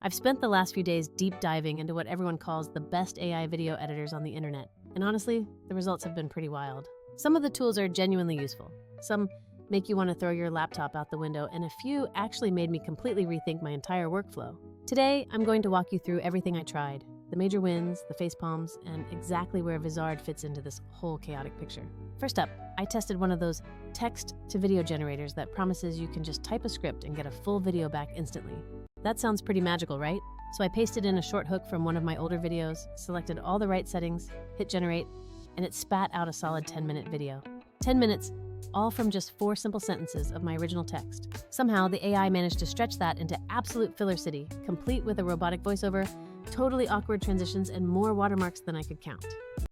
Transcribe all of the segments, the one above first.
I've spent the last few days deep diving into what everyone calls the best AI video editors on the internet, and honestly, the results have been pretty wild. Some of the tools are genuinely useful. Some make you want to throw your laptop out the window, and a few actually made me completely rethink my entire workflow. Today, I'm going to walk you through everything I tried, the major wins, the facepalms, and exactly where Vizard fits into this whole chaotic picture. First up, I tested one of those text-to-video generators that promises you can just type a script and get a full video back instantly. That sounds pretty magical, right? So I pasted in a short hook from one of my older videos, selected all the right settings, hit generate, and it spat out a solid 10-minute video. 10 minutes, all from just 4 simple sentences of my original text. Somehow, the AI managed to stretch that into absolute filler city, complete with a robotic voiceover, totally awkward transitions, and more watermarks than I could count.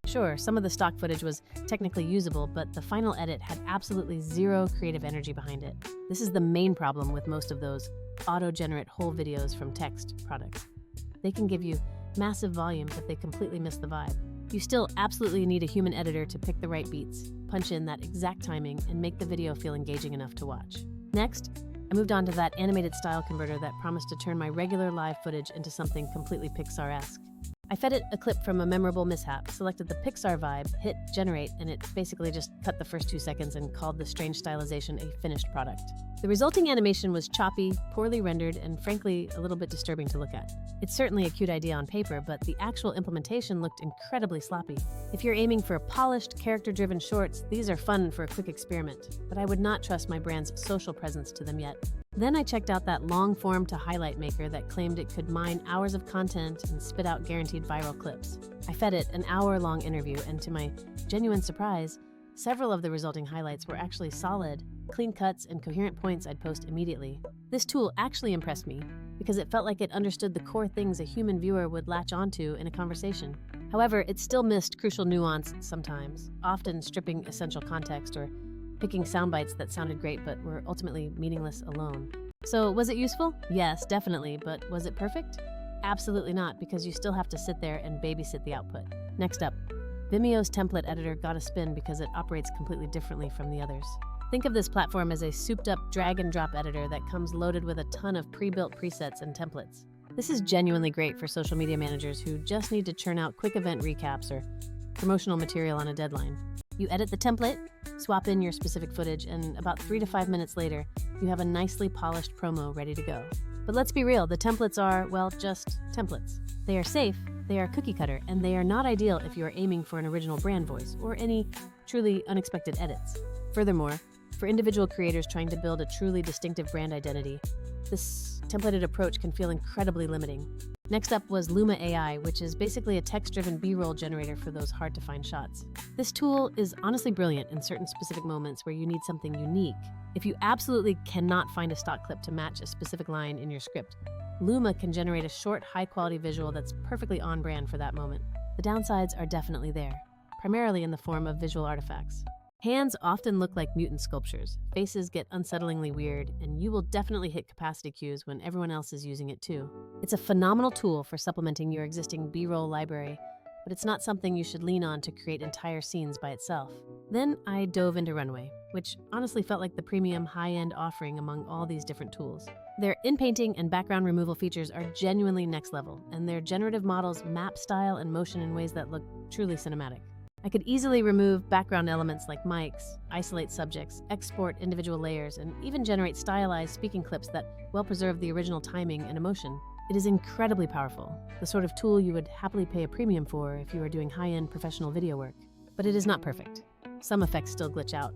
Sure, some of the stock footage was technically usable, but the final edit had absolutely zero creative energy behind it. This is the main problem with most of those auto-generate whole videos from text products. They can give you massive volume, but they completely miss the vibe. You still absolutely need a human editor to pick the right beats, punch in that exact timing, and make the video feel engaging enough to watch. Next, I moved on to that animated style converter that promised to turn my regular live footage into something completely Pixar-esque. I fed it a clip from a memorable mishap, selected the Pixar vibe, hit generate, and it basically just cut the first 2 seconds and called the strange stylization a finished product. The resulting animation was choppy, poorly rendered, and frankly, a little bit disturbing to look at. It's certainly a cute idea on paper, but the actual implementation looked incredibly sloppy. If you're aiming for polished, character-driven shorts, these are fun for a quick experiment, but I would not trust my brand's social presence to them yet. Then I checked out that long-form to highlight maker that claimed it could mine hours of content and spit out guaranteed viral clips. I fed it an hour-long interview, and to my genuine surprise, several of the resulting highlights were actually solid, clean cuts, and coherent points I'd post immediately. This tool actually impressed me because it felt like it understood the core things a human viewer would latch onto in a conversation. However, it still missed crucial nuance sometimes, often stripping essential context or picking sound bites that sounded great but were ultimately meaningless alone. So, was it useful? Yes, definitely, but was it perfect? Absolutely not, because you still have to sit there and babysit the output. Next up, Vimeo's template editor got a spin because it operates completely differently from the others. Think of this platform as a souped-up drag-and-drop editor that comes loaded with a ton of pre-built presets and templates. This is genuinely great for social media managers who just need to churn out quick event recaps or promotional material on a deadline. You edit the template, swap in your specific footage, and about 3 to 5 minutes later, you have a nicely polished promo ready to go. But let's be real, the templates are, well, just templates. They are safe, they are cookie cutter, and they are not ideal if you are aiming for an original brand voice or any truly unexpected edits. Furthermore, for individual creators trying to build a truly distinctive brand identity, this templated approach can feel incredibly limiting. Next up was Luma AI, which is basically a text-driven B-roll generator for those hard-to-find shots. This tool is honestly brilliant in certain specific moments where you need something unique. If you absolutely cannot find a stock clip to match a specific line in your script, Luma can generate a short, high-quality visual that's perfectly on-brand for that moment. The downsides are definitely there, primarily in the form of visual artifacts. Hands often look like mutant sculptures, faces get unsettlingly weird, and you will definitely hit capacity cues when everyone else is using it too. It's a phenomenal tool for supplementing your existing B-roll library, but it's not something you should lean on to create entire scenes by itself. Then I dove into Runway, which honestly felt like the premium high-end offering among all these different tools. Their in-painting and background removal features are genuinely next level, and their generative models map style and motion in ways that look truly cinematic. I could easily remove background elements like mics, isolate subjects, export individual layers, and even generate stylized speaking clips that well preserve the original timing and emotion. It is incredibly powerful, the sort of tool you would happily pay a premium for if you were doing high-end professional video work. But it is not perfect. Some effects still glitch out.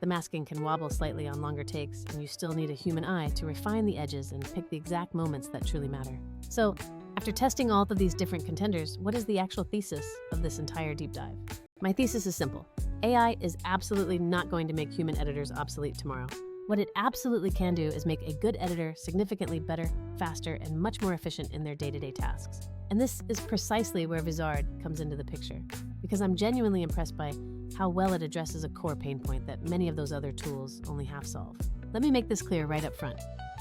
The masking can wobble slightly on longer takes, and you still need a human eye to refine the edges and pick the exact moments that truly matter. So, after testing all of these different contenders, what is the actual thesis of this entire deep dive? My thesis is simple. AI is absolutely not going to make human editors obsolete tomorrow. What it absolutely can do is make a good editor significantly better, faster, and much more efficient in their day-to-day tasks. And this is precisely where Vizard comes into the picture, because I'm genuinely impressed by how well it addresses a core pain point that many of those other tools only half solve. Let me make this clear right up front.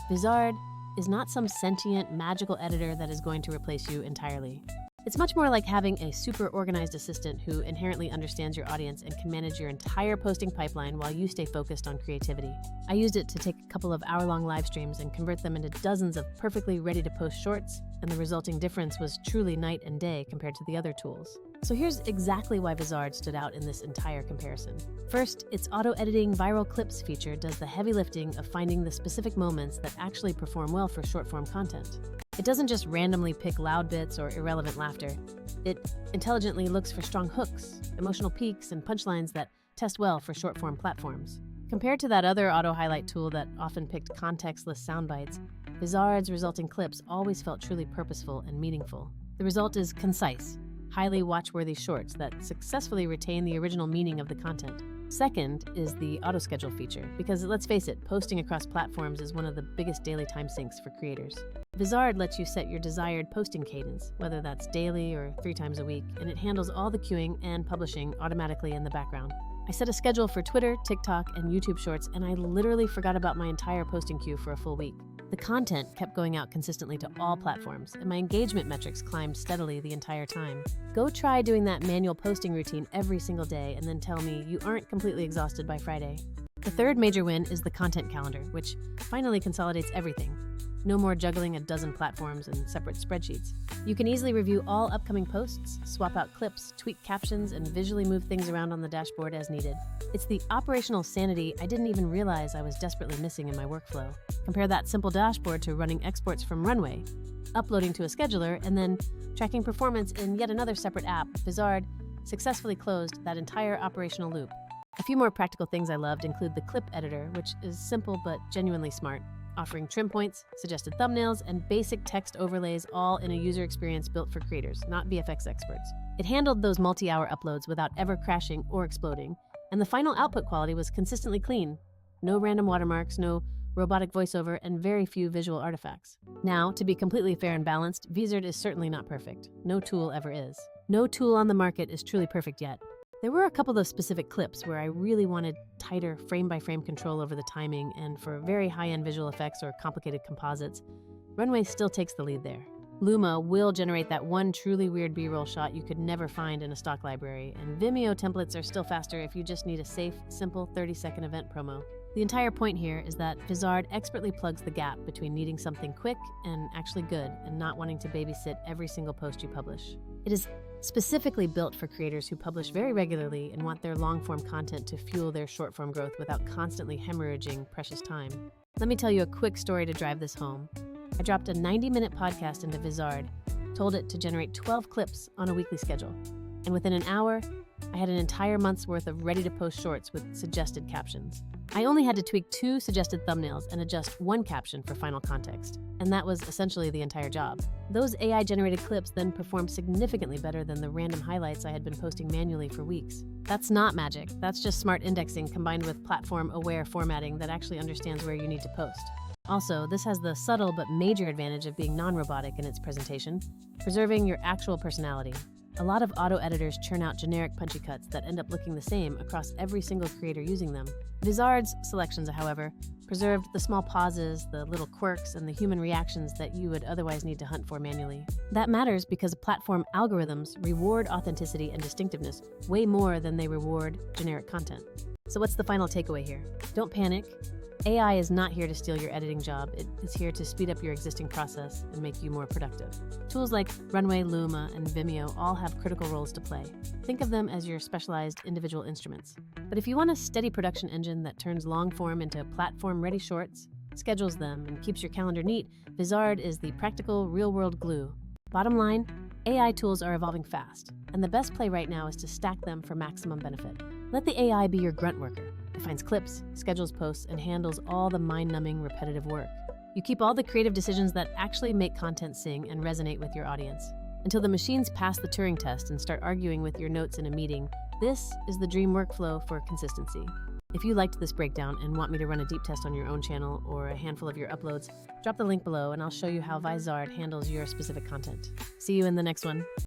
Vizard is not some sentient, magical editor that is going to replace you entirely. It's much more like having a super organized assistant who inherently understands your audience and can manage your entire posting pipeline while you stay focused on creativity. I used it to take a couple of hour-long live streams and convert them into dozens of perfectly ready-to-post shorts, and the resulting difference was truly night and day compared to the other tools. So here's exactly why Vizard stood out in this entire comparison. First, its auto-editing viral clips feature does the heavy lifting of finding the specific moments that actually perform well for short-form content. It doesn't just randomly pick loud bits or irrelevant laughter. It intelligently looks for strong hooks, emotional peaks, and punchlines that test well for short-form platforms. Compared to that other auto-highlight tool that often picked contextless soundbites, Vizard's resulting clips always felt truly purposeful and meaningful. The result is concise, highly watch-worthy shorts that successfully retain the original meaning of the content. Second is the auto-schedule feature, because let's face it, posting across platforms is one of the biggest daily time sinks for creators. Vizard lets you set your desired posting cadence, whether that's daily or 3 times a week, and it handles all the queuing and publishing automatically in the background. I set a schedule for Twitter, TikTok, and YouTube Shorts, and I literally forgot about my entire posting queue for a full week. The content kept going out consistently to all platforms, and my engagement metrics climbed steadily the entire time. Go try doing that manual posting routine every single day and then tell me you aren't completely exhausted by Friday. The third major win is the content calendar, which finally consolidates everything. No more juggling a dozen platforms and separate spreadsheets. You can easily review all upcoming posts, swap out clips, tweak captions, and visually move things around on the dashboard as needed. It's the operational sanity I didn't even realize I was desperately missing in my workflow. Compare that simple dashboard to running exports from Runway, uploading to a scheduler, and then tracking performance in yet another separate app. Vizard successfully closed that entire operational loop. A few more practical things I loved include the clip editor, which is simple but genuinely smart, offering trim points, suggested thumbnails, and basic text overlays, all in a user experience built for creators, not VFX experts. It handled those multi-hour uploads without ever crashing or exploding, and the final output quality was consistently clean. No random watermarks, no robotic voiceover, and very few visual artifacts. Now, to be completely fair and balanced, Vizard is certainly not perfect. No tool ever is. No tool on the market is truly perfect yet. There were a couple of specific clips where I really wanted tighter frame-by-frame control over the timing, and for very high-end visual effects or complicated composites, Runway still takes the lead there. Luma will generate that one truly weird B-roll shot you could never find in a stock library, and Vimeo templates are still faster if you just need a safe, simple 30-second event promo. The entire point here is that Vizard expertly plugs the gap between needing something quick and actually good, and not wanting to babysit every single post you publish. It is specifically built for creators who publish very regularly and want their long-form content to fuel their short-form growth without constantly hemorrhaging precious time. Let me tell you a quick story to drive this home. I dropped a 90-minute podcast into Vizard, told it to generate 12 clips on a weekly schedule, and within an hour, I had an entire month's worth of ready-to-post shorts with suggested captions. I only had to tweak 2 suggested thumbnails and adjust 1 caption for final context, and that was essentially the entire job. Those AI-generated clips then performed significantly better than the random highlights I had been posting manually for weeks. That's not magic. That's just smart indexing combined with platform-aware formatting that actually understands where you need to post. Also, this has the subtle but major advantage of being non-robotic in its presentation, preserving your actual personality. A lot of auto editors churn out generic punchy cuts that end up looking the same across every single creator using them. Vizard's selections, however, preserved the small pauses, the little quirks, and the human reactions that you would otherwise need to hunt for manually. That matters because platform algorithms reward authenticity and distinctiveness way more than they reward generic content. So what's the final takeaway here? Don't panic. AI is not here to steal your editing job. It is here to speed up your existing process and make you more productive. Tools like Runway, Luma, and Vimeo all have critical roles to play. Think of them as your specialized individual instruments. But if you want a steady production engine that turns long-form into platform-ready shorts, schedules them, and keeps your calendar neat, Vizard is the practical, real-world glue. Bottom line, AI tools are evolving fast, and the best play right now is to stack them for maximum benefit. Let the AI be your grunt worker. It finds clips, schedules posts, and handles all the mind-numbing, repetitive work. You keep all the creative decisions that actually make content sing and resonate with your audience. Until the machines pass the Turing test and start arguing with your notes in a meeting, this is the dream workflow for consistency. If you liked this breakdown and want me to run a deep test on your own channel or a handful of your uploads, drop the link below and I'll show you how Vizard handles your specific content. See you in the next one.